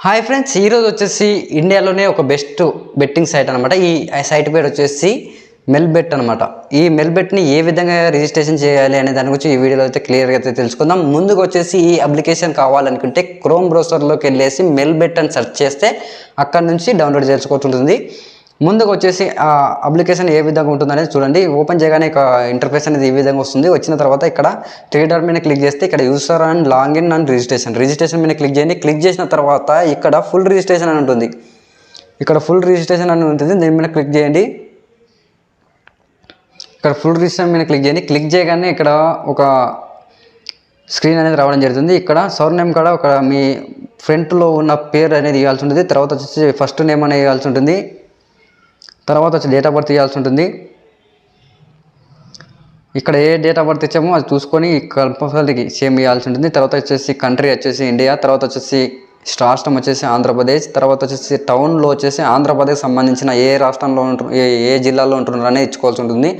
Hi friends, ఈరోజు వచ్చేసి ఇండియాలోనే ఒక బెస్ట్ బెట్టింగ్ సైట్ అనమాట. ఈ సైట్ పేరు వచ్చేసి మెల్బెట్ అనమాట. ఈ మెల్బెట్ని ఏ విధంగా రిజిస్ట్రేషన్ చేయాలి అనే దాని గురించి ఈ వీడియోలో అయితే క్లియర్గా అయితే తెలుసుకుందాం. ముందుగా వచ్చేసి ఈ అప్లికేషన్ కావాలనుకుంటే క్రోమ్ బ్రౌజర్లోకి వెళ్ళేసి మెల్బెట్ అని సెర్చ్ చేస్తే అక్కడ నుంచి డౌన్లోడ్ చేసుకోవచ్చు ఉంటుంది. ముందుగా వచ్చేసి ఆ అప్లికేషన్ ఏ విధంగా ఉంటుంది అనేది చూడండి. ఓపెన్ చేయగానే ఒక ఇంటర్ఫేస్ అనేది ఈ విధంగా వస్తుంది. వచ్చిన తర్వాత ఇక్కడ త్రీ డాట్ మీద క్లిక్ చేస్తే ఇక్కడ user and login and registration మీద క్లిక్ చేయండి. క్లిక్ చేసిన తర్వాత ఇక్కడ ఫుల్ రిజిస్ట్రేషన్ అని ఉంటుంది. ఇక్కడ ఫుల్ రిజిస్ట్రేషన్ అని ఉంటుంది. దీని మీద క్లిక్ చేయండి. ఇక్కడ ఫుల్ రిజిస్ట్రేషన్ మీద క్లిక్ చేయండి. క్లిక్ చేయగానే ఇక్కడ ఒక స్క్రీన్ అనేది రావడం జరుగుతుంది. ఇక్కడ సర్ నేమ్ కూడా ఒక మీ ఫ్రంట్లో ఉన్న పేరు అనేది ఇవ్వాల్సి ఉంటుంది. తర్వాత వచ్చేసి ఫస్ట్ నేమ్ అనేది ఇవ్వాల్సి ఉంటుంది. తర్వాత వచ్చి డేట్ ఆఫ్ బర్త్ ఇవ్వాల్సి ఉంటుంది. ఇక్కడ ఏ డేట్ ఆఫ్ బర్త్ ఇచ్చామో అది చూసుకొని కంపల్సరీకి సేమ్ ఇవ్వాల్సి ఉంటుంది. తర్వాత వచ్చేసి కంట్రీ వచ్చేసి ఇండియా, తర్వాత వచ్చేసి రాష్ట్రం వచ్చేసి ఆంధ్రప్రదేశ్, తర్వాత వచ్చేసి టౌన్లో వచ్చేసి ఆంధ్రప్రదేశ్ సంబంధించిన ఏ రాష్ట్రంలో ఏ జిల్లాలో ఉంటున్నారో అనేది ఇచ్చుకోవాల్సి ఉంటుంది.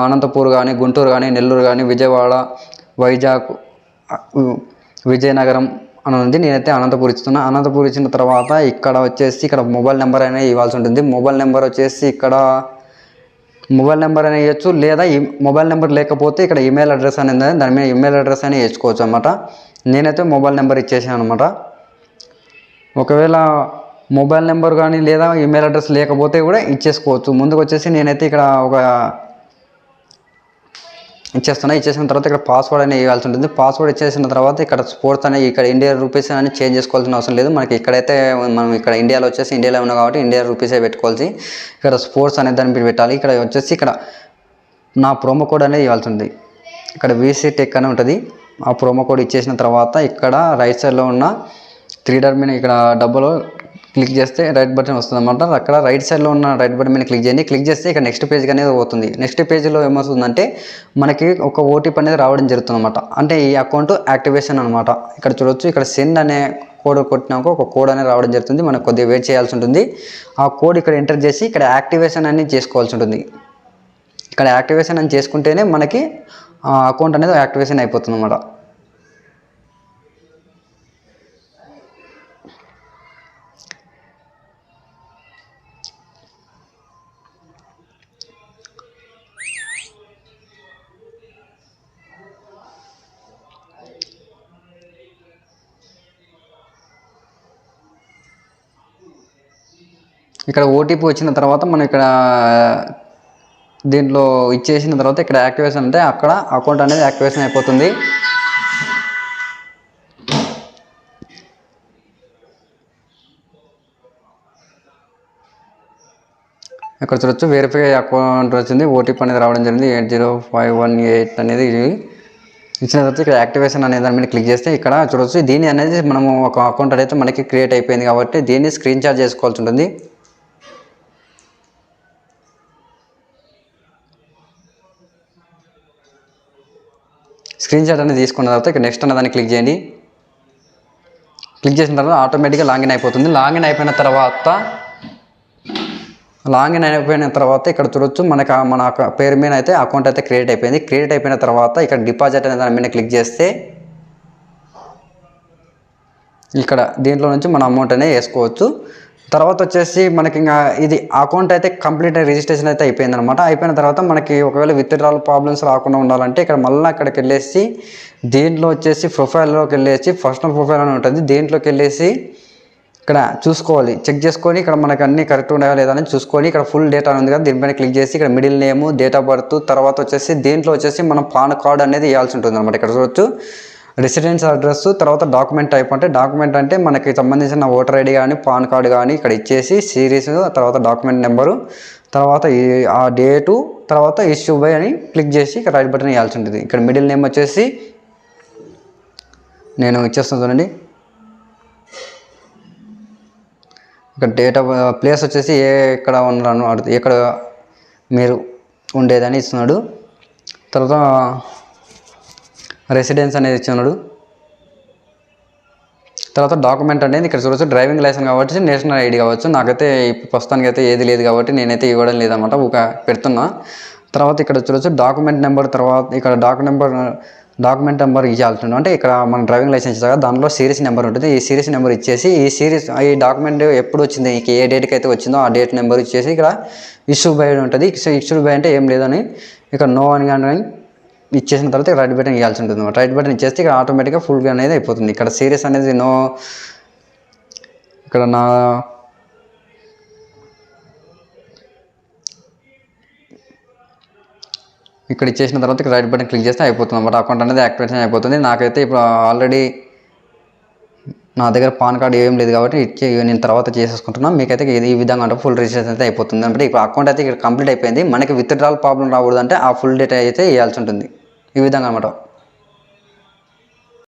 అనంతపూర్ కానీ, గుంటూరు కానీ, నెల్లూరు కానీ, విజయవాడ, వైజాగ్, విజయనగరం అని ఉంది. నేనైతే అనంతపూర్ ఇస్తున్నా. అనంతపూర్ ఇచ్చిన తర్వాత ఇక్కడ వచ్చేసి ఇక్కడ మొబైల్ నెంబర్ అనేది ఇవ్వాల్సి ఉంటుంది. మొబైల్ నెంబర్ వచ్చేసి ఇక్కడ మొబైల్ నెంబర్ అనేది ఇవ్వచ్చు, లేదా ఈ మొబైల్ నెంబర్ లేకపోతే ఇక్కడ ఈమెయిల్ అడ్రస్ అనేది దాని మీద ఈమెయిల్ అడ్రస్ అనేది వేసుకోవచ్చు అనమాట. నేనైతే మొబైల్ నెంబర్ ఇచ్చేసాను అనమాట. ఒకవేళ మొబైల్ నెంబర్ కానీ లేదా ఈమెయిల్ అడ్రస్ లేకపోతే కూడా ఇచ్చేసుకోవచ్చు. ముందుకు వచ్చేసి నేనైతే ఇక్కడ ఒక ఇచ్చేసిన తర్వాత ఇక్కడ పాస్వర్డ్ అనేది ఇవ్వాల్సి ఉంటుంది. పాస్వర్డ్ ఇచ్చేసిన తర్వాత ఇక్కడ స్పోర్ట్స్ అనేది ఇక్కడ ఇండియా రూపీస్ అని చేంజ్ చేసుకోవాల్సిన అవసరం లేదు. మనకి ఇక్కడైతే మనం ఇక్కడ ఇండియాలో వచ్చేసి ఇండియాలో ఉన్నాం కాబట్టి ఇండియా రూపీసే పెట్టుకోవాల్సి. ఇక్కడ స్పోర్ట్స్ అనేది దాన్ని మీరు పెట్టాలి. ఇక్కడ వచ్చేసి ఇక్కడ నా ప్రోమో కోడ్ అనేది ఇవ్వాల్సి ఉంది. ఇక్కడ వీసీ టెక్ అని ఉంటుంది. ఆ ప్రోమో కోడ్ ఇచ్చేసిన తర్వాత ఇక్కడ రైట్ సైడ్లో ఉన్న త్రీ డాట్ మీద ఇక్కడ డబ్బులో క్లిక్ చేస్తే రైట్ బటన్ వస్తుంది అనమాట. అక్కడ రైట్ సైడ్లో ఉన్న రైట్ బటన్ మీద క్లిక్ చేయండి. క్లిక్ చేస్తే ఇక్కడ నెక్స్ట్ పేజ్ అనేది అవుతుంది. నెక్స్ట్ పేజ్లో ఏమవుతుందంటే మనకి ఒక ఓటీపీ అనేది రావడం జరుగుతుంది అనమాట. అంటే ఈ అకౌంట్ యాక్టివేషన్ అనమాట. ఇక్కడ చూడొచ్చు, ఇక్కడ సెండ్ అనే కోడ్ కొట్టినాక ఒక కోడ్ అనేది రావడం జరుగుతుంది. మనకు కొద్దిగా వెయిట్ చేయాల్సి ఉంటుంది. ఆ కోడ్ ఇక్కడ ఎంటర్ చేసి ఇక్కడ యాక్టివేషన్ అనేది చేసుకోవాల్సి ఉంటుంది. ఇక్కడ యాక్టివేషన్ అని చేసుకుంటేనే మనకి అకౌంట్ అనేది యాక్టివేషన్ అయిపోతుంది అనమాట. ఇక్కడ ఓటీపీ వచ్చిన తర్వాత మనం ఇక్కడ దీంట్లో ఇచ్చేసిన తర్వాత ఇక్కడ యాక్టివేషన్ అంటే అక్కడ అకౌంట్ అనేది యాక్టివేషన్ అయిపోతుంది. ఇక్కడ చూడొచ్చు వెరిఫై అకౌంట్ వచ్చింది. ఓటీపీ అనేది రావడం జరిగింది 80518 అనేది ఇచ్చిన తర్వాత ఇక్కడ యాక్టివేషన్ అనే దాని మీద క్లిక్ చేస్తే ఇక్కడ చూడొచ్చు దీని అనేది మనము ఒక అకౌంట్ అనేది మనకి క్రియేట్ అయిపోయింది కాబట్టి దీన్ని స్క్రీన్ షాట్ చేసుకోవాల్సి ఉంటుంది. స్క్రీన్ షాట్ అనేది తీసుకున్న తర్వాత ఇక్కడ నెక్స్ట్ అనే దాన్ని క్లిక్ చేయండి. క్లిక్ చేసిన తర్వాత ఆటోమేటిక్గా లాగిన్ అయిపోతుంది. లాగిన్ అయిపోయిన తర్వాత ఇక్కడ చూడొచ్చు మనకు మన పేరు మీద అయితే అకౌంట్ అయితే క్రియేట్ అయిపోయింది. క్రియేట్ అయిపోయిన తర్వాత ఇక్కడ డిపాజిట్ అనే దాని మీద క్లిక్ చేస్తే ఇక్కడ దీంట్లో నుంచి మన అమౌంట్ అనేది వేసుకోవచ్చు. తర్వాత వచ్చేసి మనకి ఇంకా ఇది అకౌంట్ అయితే కంప్లీట్ రిజిస్ట్రేషన్ అయితే అయిపోయింది అనమాట. అయిపోయిన తర్వాత మనకి ఒకవేళ విత్డ్రాల్ ప్రాబ్లమ్స్ రాకుండా ఉండాలంటే ఇక్కడ మళ్ళీ అక్కడికి వెళ్ళేసి దీంట్లో వచ్చేసి ప్రొఫైల్లోకి వెళ్ళేసి పర్సనల్ ప్రొఫైల్ అని ఉంటుంది. దీంట్లోకి వెళ్ళేసి ఇక్కడ చూసుకోవాలి, చెక్ చేసుకొని ఇక్కడ మనకు అన్ని కరెక్ట్ ఉన్నాయా లేదా అని చూసుకొని ఇక్కడ ఫుల్ డేటా ఉంది కదా దీనిపైన క్లిక్ చేసి ఇక్కడ middle name, date of birth, తర్వాత వచ్చేసి దీంట్లో వచ్చేసి మనం పాన్ కార్డ్ అనేది ఇవ్వాల్సి ఉంటుంది అనమాట. ఇక్కడ చూడొచ్చు రెసిడెన్స్ అడ్రస్, తర్వాత డాక్యుమెంట్ టైప్ అంటే డాక్యుమెంట్ అంటే మనకి సంబంధించిన ఓటర్ ఐడి కానీ పాన్ కార్డు కానీ ఇక్కడ ఇచ్చేసి సిరీస్, తర్వాత డాక్యుమెంట్ నెంబరు, తర్వాత ఆ డేటు, తర్వాత ఇష్యూ బై అని క్లిక్ చేసి ఇక్కడ రైట్ బటన్ ఇవ్వాల్సి ఉంటుంది. ఇక్కడ మిడిల్ నేమ్ వచ్చేసి నేను ఇచ్చేస్తాను చూడండి. ఇక్కడ డేట్ ఆఫ్ ప్లేస్ వచ్చేసి ఎక్కడ ఉన్నాను ఎక్కడ మీరు ఉండేదని ఇస్తున్నాడు. తర్వాత రెసిడెన్స్ అనేది ఇస్తున్నాడు. తర్వాత డాక్యుమెంట్ అనేది ఇక్కడ చూడవచ్చు డ్రైవింగ్ లైసెన్స్ కావచ్చు, నేషనల్ ఐడి కావచ్చు. నాకైతే ప్రస్తుతానికి అయితే ఏది లేదు కాబట్టి నేనైతే ఇవ్వడం లేదన్నమాట, ఒక పెడుతున్నా. తర్వాత ఇక్కడ చూడవచ్చు డాక్యుమెంట్ నెంబర్, తర్వాత ఇక్కడ డాక్యుమెంట్ నెంబర్ డాక్యుమెంట్ నెంబర్ ఇవ్వాల్సి ఉంటుంది. అంటే ఇక్కడ మన డ్రైవింగ్ లైసెన్స్ కదా, దానిలో సీరీస్ నెంబర్ ఉంటుంది. ఈ సీరీస్ నెంబర్ ఇచ్చేసి ఈ డాక్యుమెంట్ ఎప్పుడు వచ్చింది, ఏ డేట్కి అయితే వచ్చిందో ఆ డేట్ నెంబర్ ఇచ్చేసి ఇక్కడ ఇష్యూ బై ఉంటుంది. ఇష్యూ బై అంటే ఏం లేదని ఇక్కడ నో అని కానీ ఇచ్చేసిన తర్వాత రైట్ బటన్ ఇవ్వాల్సి ఉంటుంది. రైట్ బటన్ ఇచ్చేస్తే ఇక్కడ ఆటోమేటిక్గా ఫుల్గా అనేది అయిపోతుంది. ఇక్కడ సీరీస్ అనేది నో, ఇక్కడ ఇక్కడ ఇచ్చేసిన తర్వాత ఇక్కడ రైట్ బటన్ క్లిక్ చేస్తే అయిపోతుంది అన్నమాట. అకౌంట్ అనేది యాక్టివేషన్ అయిపోతుంది. నాకైతే ఇప్పుడు ఆల్రెడీ నా దగ్గర పాన్ కార్డు ఏం లేదు కాబట్టి నేను తర్వాత చేసేసుకుంటున్నాను. మీకైతే ఈ విధంగా అంటే ఫుల్ రిజిస్ట్రేషన్ అయితే అయిపోతుంది. అంటే ఇప్పుడు అకౌంట్ అయితే ఇక్కడ కంప్లీట్ అయిపోయింది. మనకి విత్డ్రాల్ ప్రాబ్లం రాకూడదు అంటే ఆ ఫుల్ డేటా అయితే వేయాల్సి ఉంటుంది. ఈ విధంగా అనమాట.